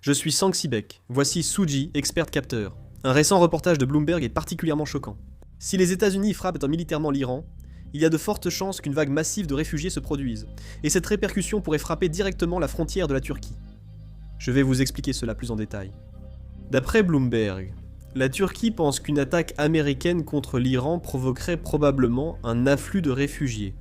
Je suis Sang Sibek, voici Suji, expert capteur. Un récent reportage de Bloomberg est particulièrement choquant. Si les États-Unis frappent militairement l'Iran, il y a de fortes chances qu'une vague massive de réfugiés se produise, et cette répercussion pourrait frapper directement la frontière de la Turquie. Je vais vous expliquer cela plus en détail. D'après Bloomberg, la Turquie pense qu'une attaque américaine contre l'Iran provoquerait probablement un afflux de réfugiés.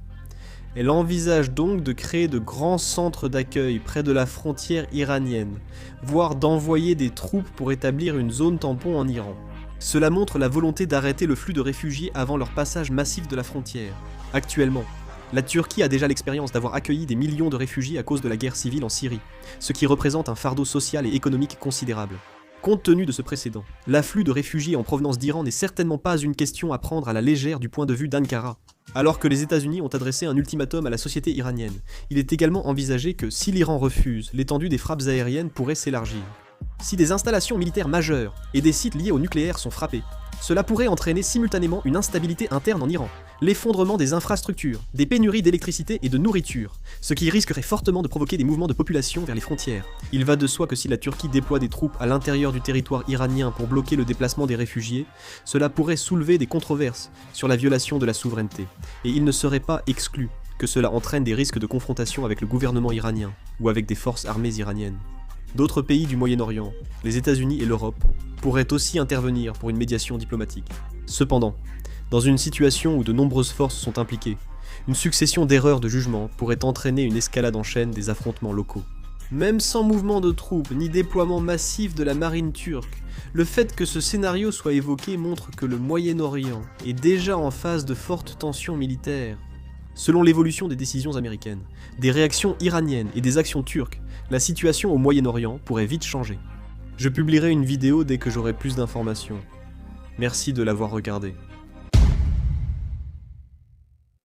Elle envisage donc de créer de grands centres d'accueil près de la frontière iranienne, voire d'envoyer des troupes pour établir une zone tampon en Iran. Cela montre la volonté d'arrêter le flux de réfugiés avant leur passage massif de la frontière. Actuellement, la Turquie a déjà l'expérience d'avoir accueilli des millions de réfugiés à cause de la guerre civile en Syrie, ce qui représente un fardeau social et économique considérable. Compte tenu de ce précédent, l'afflux de réfugiés en provenance d'Iran n'est certainement pas une question à prendre à la légère du point de vue d'Ankara. Alors que les États-Unis ont adressé un ultimatum à la société iranienne, il est également envisagé que si l'Iran refuse, l'étendue des frappes aériennes pourrait s'élargir. Si des installations militaires majeures et des sites liés au nucléaire sont frappés, cela pourrait entraîner simultanément une instabilité interne en Iran, l'effondrement des infrastructures, des pénuries d'électricité et de nourriture, ce qui risquerait fortement de provoquer des mouvements de population vers les frontières. Il va de soi que si la Turquie déploie des troupes à l'intérieur du territoire iranien pour bloquer le déplacement des réfugiés, cela pourrait soulever des controverses sur la violation de la souveraineté, et il ne serait pas exclu que cela entraîne des risques de confrontation avec le gouvernement iranien ou avec des forces armées iraniennes. D'autres pays du Moyen-Orient, les États-Unis et l'Europe, pourraient aussi intervenir pour une médiation diplomatique. Cependant, dans une situation où de nombreuses forces sont impliquées, une succession d'erreurs de jugement pourrait entraîner une escalade en chaîne des affrontements locaux. Même sans mouvement de troupes ni déploiement massif de la marine turque, le fait que ce scénario soit évoqué montre que le Moyen-Orient est déjà en phase de fortes tensions militaires. Selon l'évolution des décisions américaines, des réactions iraniennes et des actions turques, la situation au Moyen-Orient pourrait vite changer. Je publierai une vidéo dès que j'aurai plus d'informations. Merci de l'avoir regardé.